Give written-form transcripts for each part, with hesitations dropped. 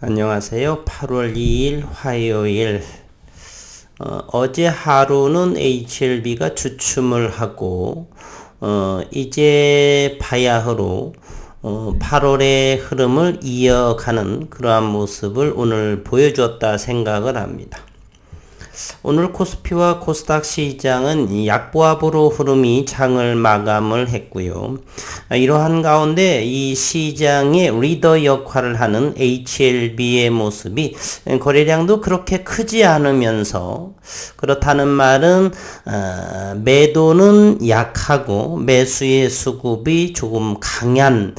안녕하세요. 8월 2일 화요일. 어제 하루는 HLB가 주춤을 하고, 이제 바야흐로 8월의 흐름을 이어가는 그러한 모습을 오늘 보여주었다 생각을 합니다. 오늘 코스피와 코스닥 시장은 약보합으로 흐름이 장을 마감을 했고요. 이러한 가운데 이 시장의 리더 역할을 하는 HLB의 모습이 거래량도 그렇게 크지 않으면서, 그렇다는 말은 매도는 약하고 매수의 수급이 조금 강한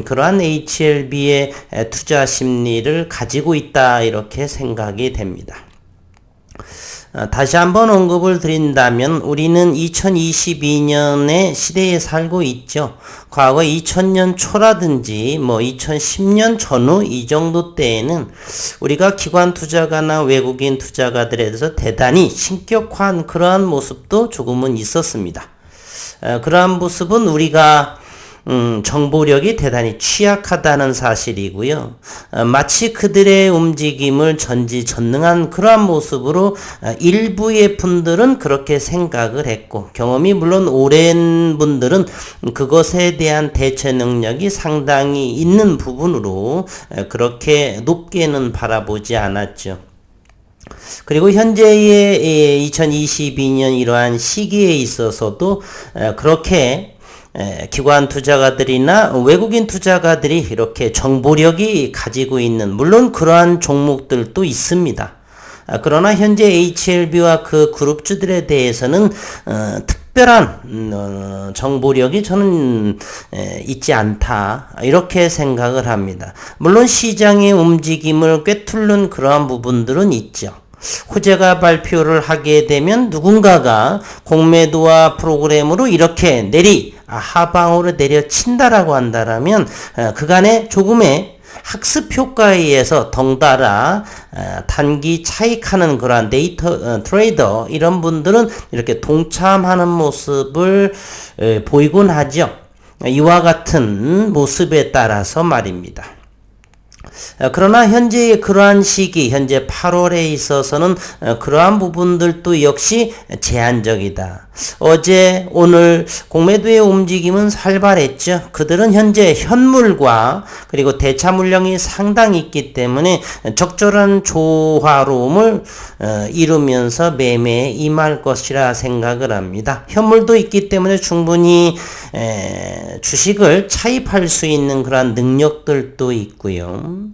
그러한 HLB의 투자 심리를 가지고 있다, 이렇게 생각이 됩니다. 다시 한번 언급을 드린다면 우리는 2022년의 시대에 살고 있죠. 과거 2000년 초라든지 2010년 전후 이 정도 때에는 우리가 기관 투자가나 외국인 투자가들에 대해서 대단히 신격화한 그러한 모습도 조금은 있었습니다. 그러한 모습은 우리가 정보력이 대단히 취약하다는 사실이고요. 마치 그들의 움직임을 전지전능한 그러한 모습으로 일부의 분들은 그렇게 생각을 했고, 경험이 물론 오랜 분들은 그것에 대한 대처 능력이 상당히 있는 부분으로 그렇게 높게는 바라보지 않았죠. 그리고 현재의 2022년 이러한 시기에 있어서도 그렇게 기관 투자가들이나 외국인 투자가들이 이렇게 정보력이 가지고 있는, 물론 그러한 종목들도 있습니다. 그러나 현재 HLB와 그 그룹주들에 대해서는 특별한 정보력이 저는 있지 않다, 이렇게 생각을 합니다. 물론 시장의 움직임을 꿰뚫는 그러한 부분들은 있죠. 호재가 발표를 하게 되면 누군가가 공매도와 프로그램으로 이렇게 하방으로 내려친다라고 한다라면 그간의 조금의 학습 효과에 의해서 덩달아 단기 차익하는 그러한 데이터 트레이더, 이런 분들은 이렇게 동참하는 모습을 보이곤 하죠. 이와 같은 모습에 따라서 말입니다. 그러나 현재의 그러한 시기, 현재 8월에 있어서는 그러한 부분들도 역시 제한적이다. 어제, 오늘 공매도의 움직임은 활발했죠. 그들은 현재 현물과 그리고 대차 물량이 상당히 있기 때문에 적절한 조화로움을 이루면서 매매에 임할 것이라 생각을 합니다. 현물도 있기 때문에 충분히 주식을 차입할 수 있는 그러한 능력들도 있고요.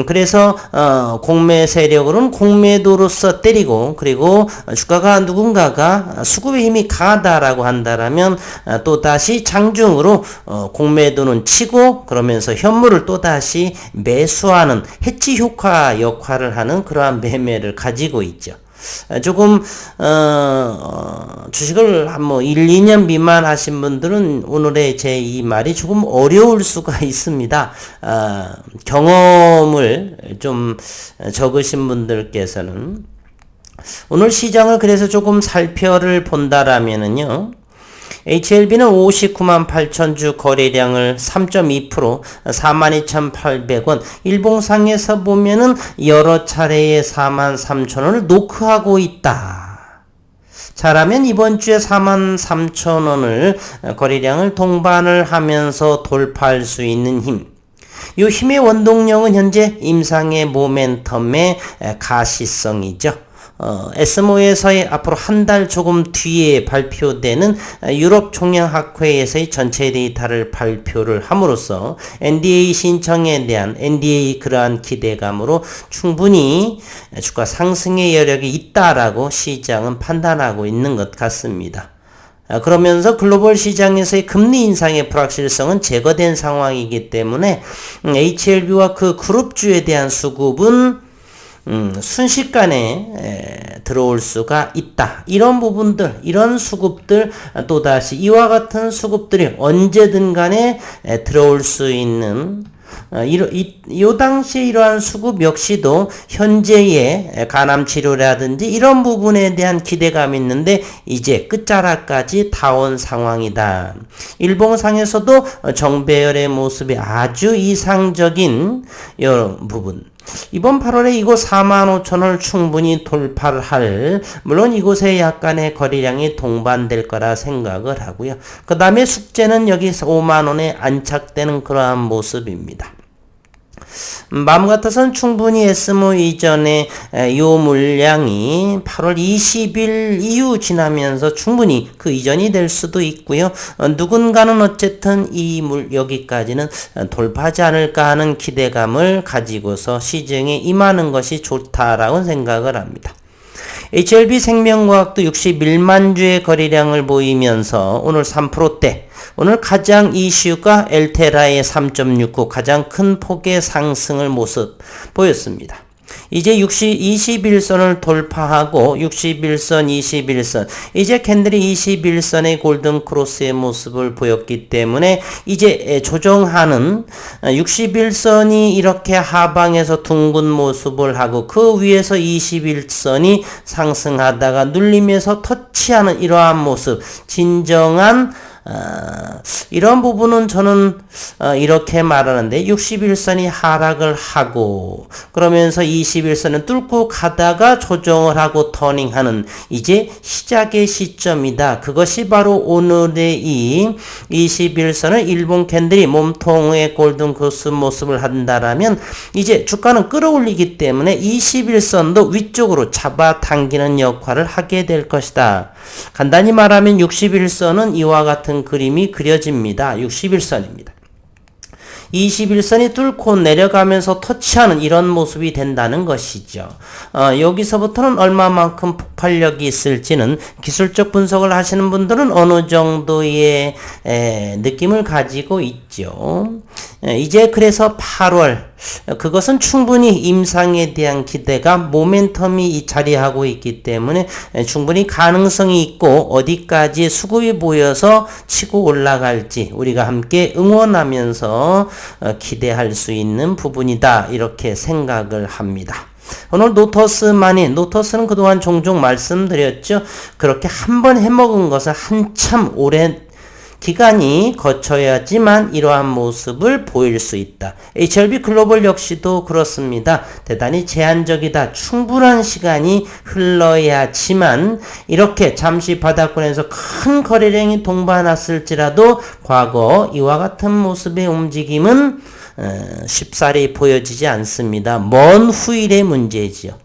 그래서 공매 세력으로는 공매도로서 때리고, 그리고 주가가 누군가가 수급의 힘이 강하다라고 한다라면 또다시 장중으로 공매도는 치고, 그러면서 현물을 또다시 매수하는 해치 효과 역할을 하는 그러한 매매를 가지고 있죠. 조금 주식을 한 1, 2년 미만 하신 분들은 오늘의 제 이 말이 조금 어려울 수가 있습니다. 경험을 좀 적으신 분들께서는 오늘 시장을 그래서 조금 살펴를 본다라면은요, HLB는 59만 8천 주 거래량을 3.2%, 42,800원, 일봉상에서 보면은 여러 차례의 4만 3천 원을 노크하고 있다. 잘하면 이번 주에 4만 3천 원을 거래량을 동반을 하면서 돌파할 수 있는 힘. 이 힘의 원동력은 현재 임상의 모멘텀의 가시성이죠. 에스모에서의 앞으로 한 달 조금 뒤에 발표되는 유럽 총량학회에서의 전체 데이터를 발표를 함으로써 NDA 신청에 대한 NDA 그러한 기대감으로 충분히 주가 상승의 여력이 있다라고 시장은 판단하고 있는 것 같습니다. 그러면서 글로벌 시장에서의 금리 인상의 불확실성은 제거된 상황이기 때문에 HLB와 그 그룹주에 대한 수급은 순식간에 들어올 수가 있다. 이런 부분들, 이런 수급들, 또다시 이와 같은 수급들이 언제든 간에 들어올 수 있는, 이 당시에 이러한 수급 역시도 현재의 간암 치료라든지 이런 부분에 대한 기대감이 있는데 이제 끝자락까지 다 온 상황이다. 일봉상에서도 정배열의 모습이 아주 이상적인 이런 부분. 이번 8월에 이곳 45,000원을 충분히 돌파를 할, 물론 이곳에 약간의 거래량이 동반될 거라 생각을 하고요. 그 다음에 숙제는 여기서 50,000원에 안착되는 그러한 모습입니다. 마음 같아서는 충분히 SMO 이전에 이 물량이 8월 20일 이후 지나면서 충분히 그 이전이 될 수도 있고요. 누군가는 어쨌든 여기까지는 돌파하지 않을까 하는 기대감을 가지고서 시중에 임하는 것이 좋다라고 생각을 합니다. HLB 생명과학도 61만 주의 거래량을 보이면서 오늘 3%대, 오늘 가장 이슈가 엘테라의 3.69 가장 큰 폭의 상승을 모습 보였습니다. 이제 21선을 돌파하고 61선, 21선, 이제 캔들이 21선의 골든 크로스의 모습을 보였기 때문에 이제 조정하는 61선이 이렇게 하방에서 둥근 모습을 하고 그 위에서 21선이 상승하다가 눌림에서 터치하는 이러한 모습, 진정한 이런 부분은 저는 이렇게 말하는데 61선이 하락을 하고 그러면서 21선을 뚫고 가다가 조정을 하고 터닝하는 이제 시작의 시점이다. 그것이 바로 오늘의 이 21선을 일본 캔들이 몸통의 골든 크로스 모습을 한다라면 이제 주가는 끌어올리기 때문에 21선도 위쪽으로 잡아당기는 역할을 하게 될 것이다. 간단히 말하면 61선은 이와 같은 그림이 그려집니다. 61선입니다. 21선이 뚫고 내려가면서 터치하는 이런 모습이 된다는 것이죠. 여기서부터는 얼마만큼 폭발력이 있을지는 기술적 분석을 하시는 분들은 어느 정도의 느낌을 가지고 있죠. 이제 그래서 8월 그것은 충분히 임상에 대한 기대가 모멘텀이 자리하고 있기 때문에 충분히 가능성이 있고 어디까지 수급이 보여서 치고 올라갈지 우리가 함께 응원하면서 기대할 수 있는 부분이다 이렇게 생각을 합니다. 오늘 노터스는 그동안 종종 말씀드렸죠. 그렇게 한번 해먹은 것은 한참 오랜 기간이 거쳐야지만 이러한 모습을 보일 수 있다. HLB 글로벌 역시도 그렇습니다. 대단히 제한적이다. 충분한 시간이 흘러야지만 이렇게 잠시 바닥권에서 큰 거래량이 동반했을지라도 과거 이와 같은 모습의 움직임은 쉽사리 보여지지 않습니다. 먼 후일의 문제지요.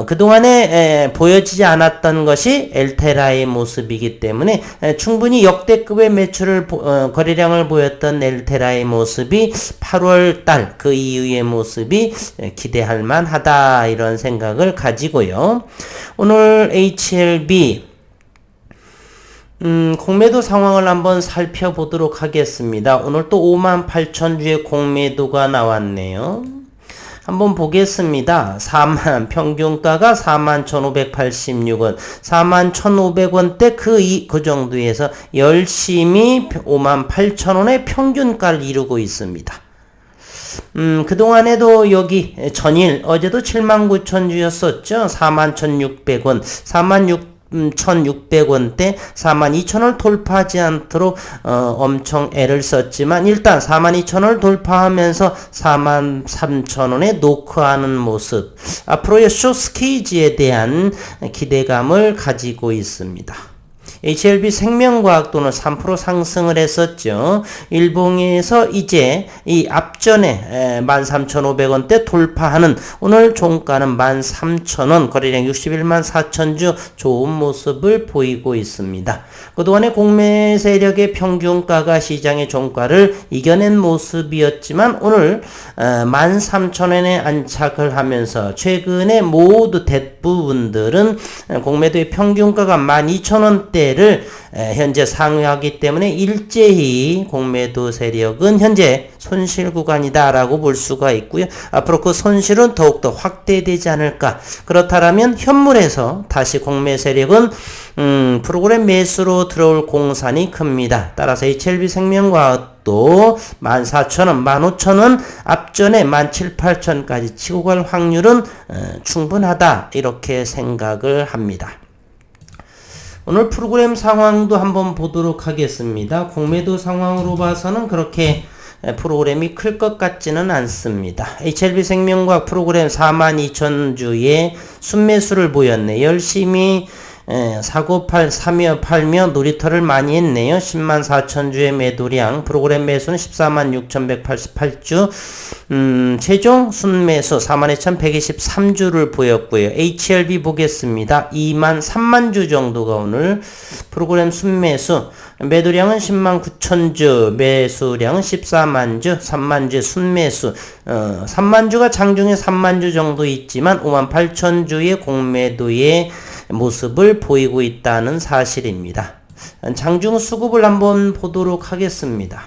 그동안에 보여지지 않았던 것이 엘테라의 모습이기 때문에 충분히 역대급의 매출을 거래량을 보였던 엘테라의 모습이 8월 달 그 이후의 모습이 기대할 만하다 이런 생각을 가지고요. 오늘 HLB 공매도 상황을 한번 살펴보도록 하겠습니다. 오늘 또 58,000주의 공매도가 나왔네요. 한번 보겠습니다. 평균가가 41,586원, 41,500원대 그 정도에서 열심히 58,000원의 평균가를 이루고 있습니다. 그동안에도 여기 전일, 어제도 79,000주였었죠. 41,600원, 1,600원대 42,000원을 돌파하지 않도록 엄청 애를 썼지만 일단 42,000원을 돌파하면서 43,000원에 노크하는 모습, 앞으로의 숏스퀴즈에 대한 기대감을 가지고 있습니다. HLB 생명과학도는 3% 상승을 했었죠. 일봉에서 이제 이 앞전에 13,500원대 돌파하는 오늘 종가는 13,000원, 거래량 61만 4천주 좋은 모습을 보이고 있습니다. 그동안의 공매 세력의 평균가가 시장의 종가를 이겨낸 모습이었지만 오늘 13,000원에 안착을 하면서 최근에 모두 대부분들은 공매도의 평균가가 12,000원대 를 현재 상회하기 때문에 일제히 공매도 세력은 현재 손실 구간이다라고 볼 수가 있고요. 앞으로 그 손실은 더욱더 확대되지 않을까. 그렇다면 현물에서 다시 공매 세력은 프로그램 매수로 들어올 공산이 큽니다. 따라서 HLB 생명과학도 14,000원, 15,000원 앞전에 17,000, 18,000까지 치고 갈 확률은 충분하다 이렇게 생각을 합니다. 오늘 프로그램 상황도 한번 보도록 하겠습니다. 공매도 상황으로 봐서는 그렇게 프로그램이 클 것 같지는 않습니다. HLB생명과학 프로그램 42,000주의 순매수를 보였네. 열심히 사고 사며 놀이터를 많이 했네요. 104,000주의 매도량, 프로그램 매수는 146,188주, 최종 순매수 42,123주를 보였고요. HLB 보겠습니다. 23,000주 정도가 오늘 프로그램 순매수, 매도량은 109,000주, 매수량은 140,000주, 30,000주 순매수, 30,000주가 장중에 30,000주 정도 있지만 58,000주의 공매도의 모습을 보이고 있다는 사실입니다. 장중 수급을 한번 보도록 하겠습니다.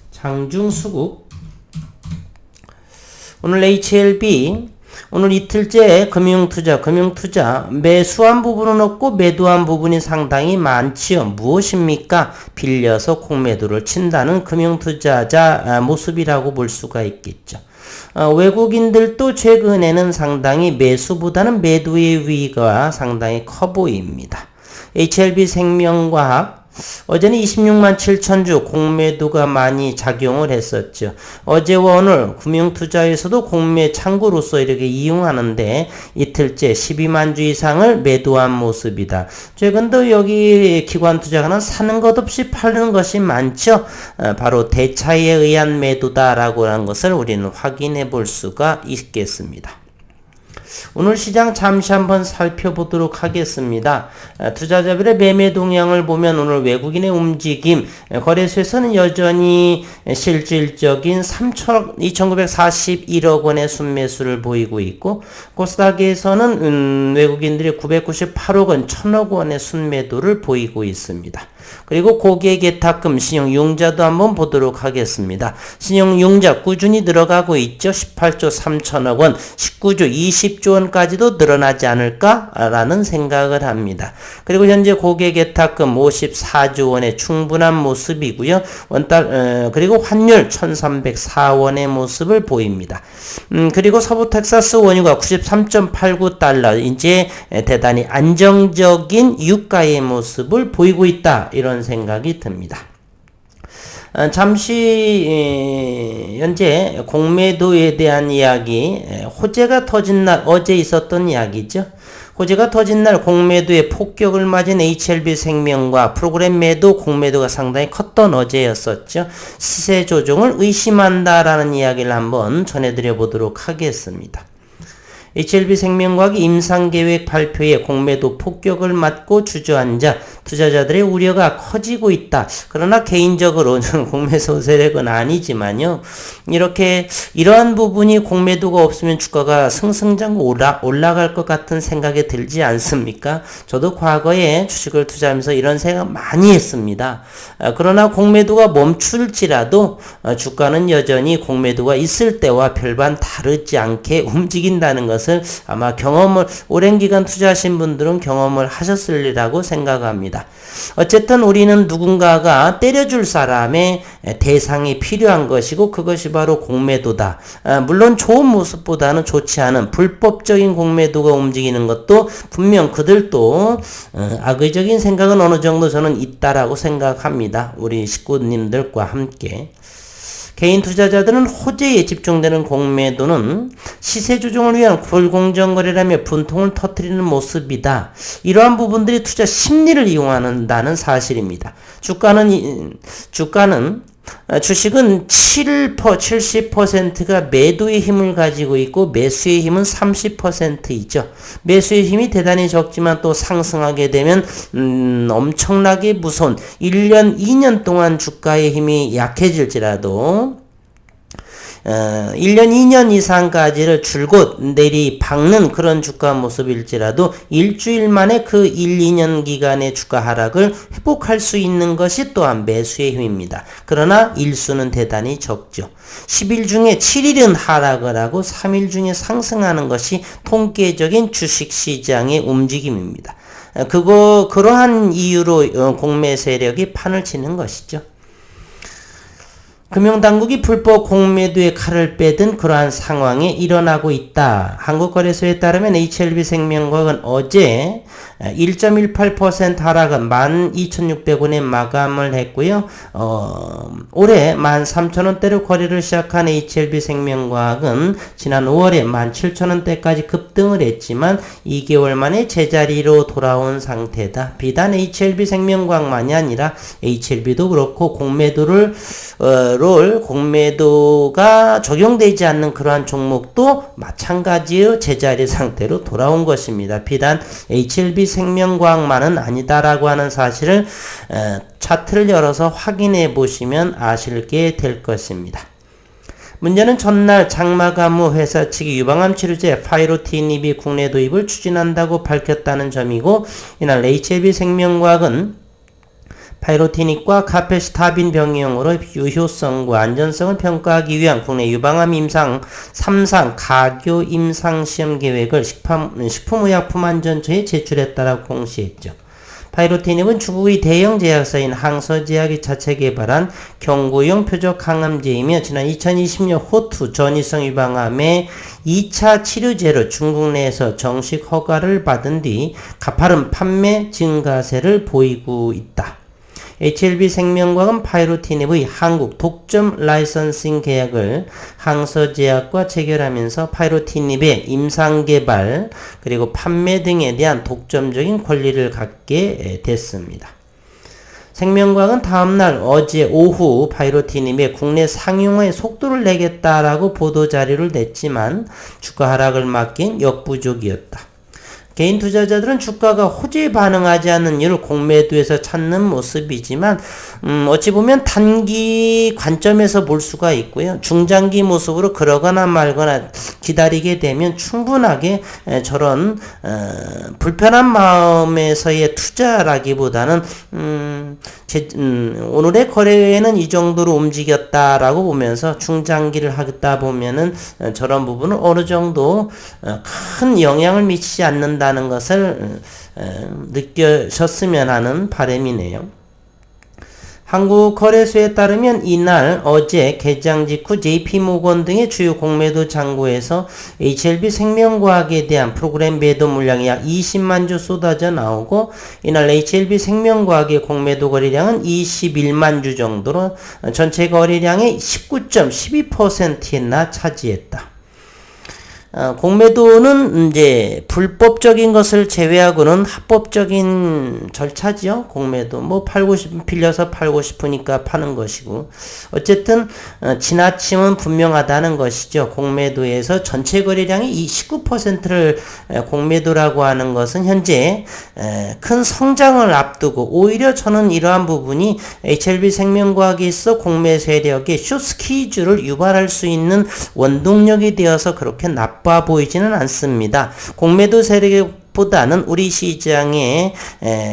장중 수급. 오늘 HLB, 오늘 이틀째 금융투자 매수한 부분은 없고 매도한 부분이 상당히 많지요. 무엇입니까? 빌려서 공매도를 친다는 금융투자자 모습이라고 볼 수가 있겠죠. 외국인들도 최근에는 상당히 매수보다는 매도의 위가 상당히 커 보입니다. HLB생명과학 어제는 267,000주 공매도가 많이 작용을 했었죠. 어제와 오늘 금융투자에서도 공매 창구로서 이렇게 이용하는데 이틀째 120,000주 이상을 매도한 모습이다. 최근도 여기 기관투자가는 사는 것 없이 파는 것이 많죠. 바로 대차에 의한 매도다라고 하는 것을 우리는 확인해 볼 수가 있겠습니다. 오늘 시장 잠시 한번 살펴보도록 하겠습니다. 투자자별의 매매 동향을 보면 오늘 외국인의 움직임, 거래소에서는 여전히 실질적인 2,941억 원의 순매수를 보이고 있고, 코스닥에서는 외국인들이 998억 원, 1,000억 원의 순매도를 보이고 있습니다. 그리고 고객예탁금, 신용융자도 한번 보도록 하겠습니다. 신용융자 꾸준히 늘어가고 있죠. 18조 3천억 원, 19조 20조 원까지도 늘어나지 않을까라는 생각을 합니다. 그리고 현재 고객예탁금 54조 원의 충분한 모습이고요. 그리고 환율 1,304원의 모습을 보입니다. 그리고 서부 텍사스 원유가 93.89달러, 이제 대단히 안정적인 유가의 모습을 보이고 있다. 이런 생각이 듭니다. 잠시 현재 공매도에 대한 이야기, 호재가 터진 날, 어제 있었던 이야기죠. 호재가 터진 날 공매도의 폭격을 맞은 HLB생명과 프로그램 매도, 공매도가 상당히 컸던 어제였었죠. 시세 조정을 의심한다라는 이야기를 한번 전해드려 보도록 하겠습니다. HLB생명과학이 임상계획 발표에 공매도 폭격을 맞고 주저앉아 투자자들의 우려가 커지고 있다. 그러나 개인적으로는 공매수 세력은 아니지만요. 이러한 부분이 공매도가 없으면 주가가 승승장구 올라갈 것 같은 생각이 들지 않습니까? 저도 과거에 주식을 투자하면서 이런 생각 많이 했습니다. 그러나 공매도가 멈출지라도 주가는 여전히 공매도가 있을 때와 별반 다르지 않게 움직인다는 것을 아마 오랜 기간 투자하신 분들은 경험을 하셨으리라고 생각합니다. 어쨌든 우리는 누군가가 때려줄 사람의 대상이 필요한 것이고 그것이 바로 공매도다. 물론 좋은 모습보다는 좋지 않은 불법적인 공매도가 움직이는 것도 분명 그들도 악의적인 생각은 어느 정도 저는 있다라고 생각합니다. 우리 식구님들과 함께. 개인 투자자들은 호재에 집중되는 공매도는 시세 조정을 위한 불공정 거래라며 분통을 터뜨리는 모습이다. 이러한 부분들이 투자 심리를 이용한다는 사실입니다. 주식은 70%가 매도의 힘을 가지고 있고 매수의 힘은 30%이죠. 매수의 힘이 대단히 적지만 또 상승하게 되면 엄청나게 무서운 1년, 2년 동안 주가의 힘이 약해질지라도 1년, 2년 이상까지를 줄곧 내리박는 그런 주가 모습일지라도 일주일 만에 그 1, 2년 기간의 주가 하락을 회복할 수 있는 것이 또한 매수의 힘입니다. 그러나 일수는 대단히 적죠. 10일 중에 7일은 하락을 하고 3일 중에 상승하는 것이 통계적인 주식시장의 움직임입니다. 그러한 이유로 공매 세력이 판을 치는 것이죠. 금융당국이 불법 공매도의 칼을 빼든 그러한 상황이 일어나고 있다. 한국거래소에 따르면 HLB생명과학은 어제 1.18% 하락은 12,600원에 마감을 했고요. 올해 13,000원대로 거래를 시작한 HLB생명과학은 지난 5월에 17,000원대까지 급등을 했지만 2개월 만에 제자리로 돌아온 상태다. 비단 HLB생명과학만이 아니라 HLB도 그렇고 공매도가 적용되지 않는 그러한 종목도 마찬가지의 제자리 상태로 돌아온 것입니다. 비단 HLB생명과학만은 아니다라고 하는 사실을 차트를 열어서 확인해 보시면 아시게 될 것입니다. 문제는 전날 장마감 후 회사 측이 유방암 치료제 파이로티닙이 국내 도입을 추진한다고 밝혔다는 점이고, 이날 HLB생명과학은 파이로티닙과 카페시타빈 병용으로 유효성과 안전성을 평가하기 위한 국내 유방암 임상 3상 가교 임상 시험 계획을 식품의약품안전처에 제출했다라고 공시했죠. 파이로티닙은 중국의 대형 제약사인 항서제약이 자체 개발한 경구용 표적 항암제이며 지난 2020년 호투 전이성 유방암의 2차 치료제로 중국 내에서 정식 허가를 받은 뒤 가파른 판매 증가세를 보이고 있다. HLB생명과학은 파이로티닙의 한국 독점 라이선싱 계약을 항서제약과 체결하면서 파이로티닙의 임상개발 그리고 판매 등에 대한 독점적인 권리를 갖게 됐습니다. 생명과학은 다음날 어제 오후 파이로티닙의 국내 상용화에 속도를 내겠다라고 보도자료를 냈지만 주가 하락을 막긴 역부족이었다. 개인 투자자들은 주가가 호재에 반응하지 않는 이유를 공매도에서 찾는 모습이지만 어찌 보면 단기 관점에서 볼 수가 있고요. 중장기 모습으로 그러거나 말거나 기다리게 되면 충분하게 저런 불편한 마음에서의 투자라기보다는 오늘의 거래에는 이 정도로 움직였다라고 보면서 중장기를 하다 보면은 저런 부분은 어느 정도 큰 영향을 미치지 않는다는 것을 느끼셨으면 하는 바람이네요. 한국거래소에 따르면 이날 어제 개장 직후 JP모건 등의 주요 공매도 장고에서 HLB생명과학에 대한 프로그램 매도 물량이 약 20만 주 쏟아져 나오고, 이날 HLB생명과학의 공매도 거래량은 21만 주 정도로 전체 거래량의 19.12%나 차지했다. 공매도는 이제 불법적인 것을 제외하고는 합법적인 절차지요. 공매도 빌려서 팔고 싶으니까 파는 것이고, 어쨌든 지나침은 분명하다는 것이죠. 공매도에서 전체 거래량의 19%를 공매도라고 하는 것은 현재 큰 성장을 앞두고, 오히려 저는 이러한 부분이 HLB생명과학에 있어 공매 세력의 숏스퀴즈를 유발할 수 있는 원동력이 되어서 그렇게 나빠 보이지는 않습니다. 공매도 세력보다는 우리 시장의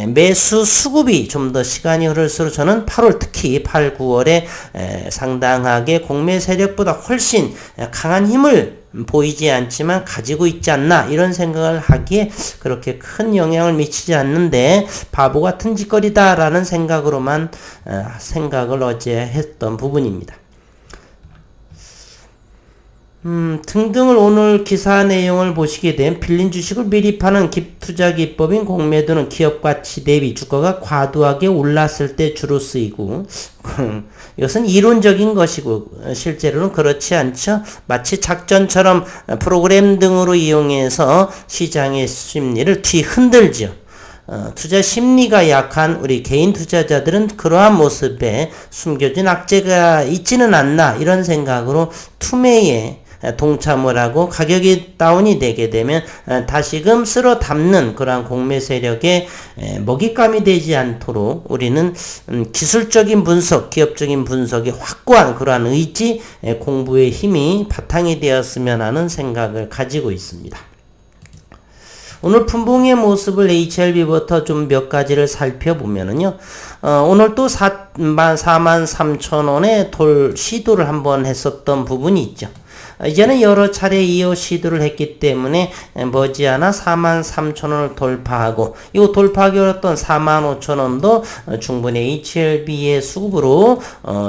매수 수급이 좀 더 시간이 흐를수록 저는 8월 특히 8, 9월에 상당하게 공매 세력보다 훨씬 강한 힘을 보이지 않지만 가지고 있지 않나, 이런 생각을 하기에 그렇게 큰 영향을 미치지 않는데 바보 같은 짓거리다라는 생각으로만 생각을 어제 했던 부분입니다. 등등을 오늘 기사 내용을 보시게 되면 빌린 주식을 미리 파는 투자 기법인 공매도는 기업 가치 대비 주가가 과도하게 올랐을 때 주로 쓰이고, 이것은 이론적인 것이고 실제로는 그렇지 않죠. 마치 작전처럼 프로그램 등으로 이용해서 시장의 심리를 뒤흔들죠. 투자 심리가 약한 우리 개인 투자자들은 그러한 모습에 숨겨진 악재가 있지는 않나, 이런 생각으로 투매에 동참을 하고 가격이 다운이 되게 되면 다시금 쓸어 담는 그러한 공매 세력에 먹잇감이 되지 않도록 우리는 기술적인 분석, 기업적인 분석이 확고한 그러한 의지, 공부의 힘이 바탕이 되었으면 하는 생각을 가지고 있습니다. 오늘 분봉의 모습을 HLB부터 좀 몇 가지를 살펴보면은요, 오늘 또 43,000원에 시도를 한번 했었던 부분이 있죠. 이제는 여러 차례 이어 시도를 했기 때문에 머지않아 43,000원을 돌파하고 이거 돌파하기 어렵던 45,000원도 충분히 HLB의 수급으로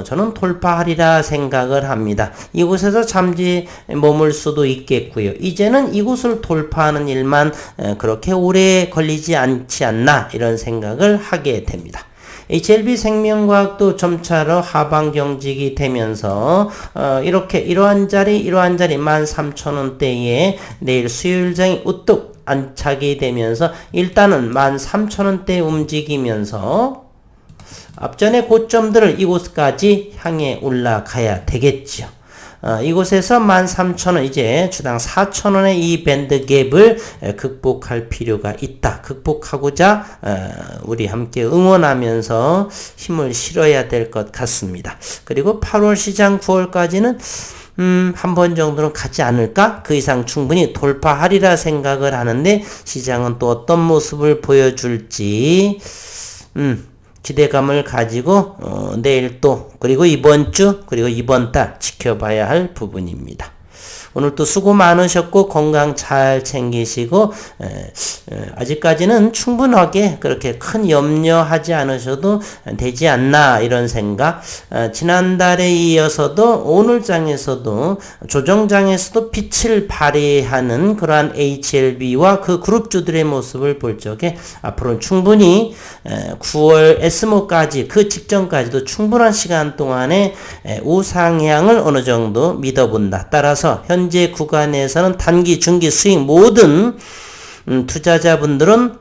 저는 돌파하리라 생각을 합니다. 이곳에서 잠시 머물 수도 있겠고요. 이제는 이곳을 돌파하는 일만 그렇게 오래 걸리지 않지 않나 이런 생각을 하게 됩니다. HLB 생명과학도 점차로 하방 경직이 되면서 이렇게 이러한 자리 13,000원대에 내일 수요일장이 우뚝 안착이 되면서 일단은 13,000원대 움직이면서 앞전의 고점들을 이곳까지 향해 올라가야 되겠죠. 이곳에서 13,000원 이제 주당 4,000원의 이 밴드 갭을 극복할 필요가 있다. 극복하고자 우리 함께 응원하면서 힘을 실어야 될 것 같습니다. 그리고 8월 시장 9월까지는 한 번 정도는 가지 않을까? 그 이상 충분히 돌파하리라 생각을 하는데 시장은 또 어떤 모습을 보여줄지 기대감을 가지고 내일 또 그리고 이번 주 그리고 이번 달 지켜봐야 할 부분입니다. 오늘 또 수고 많으셨고 건강 잘 챙기시고 아직까지는 충분하게 그렇게 큰 염려하지 않으셔도 되지 않나 이런 생각. 지난달에 이어서도 오늘장에서도 조정장에서도 빛을 발휘하는 그러한 HLB와 그 그룹주들의 모습을 볼 적에 앞으로는 충분히 9월 S모까지 그 직전까지도 충분한 시간 동안에 우상향을 어느 정도 믿어본다. 따라서 현재 구간에서는 단기, 중기, 수익 모든 투자자분들은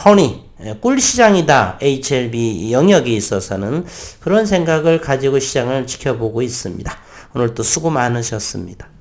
허니 꿀시장이다. HLB 영역에 있어서는 그런 생각을 가지고 시장을 지켜보고 있습니다. 오늘 또 수고 많으셨습니다.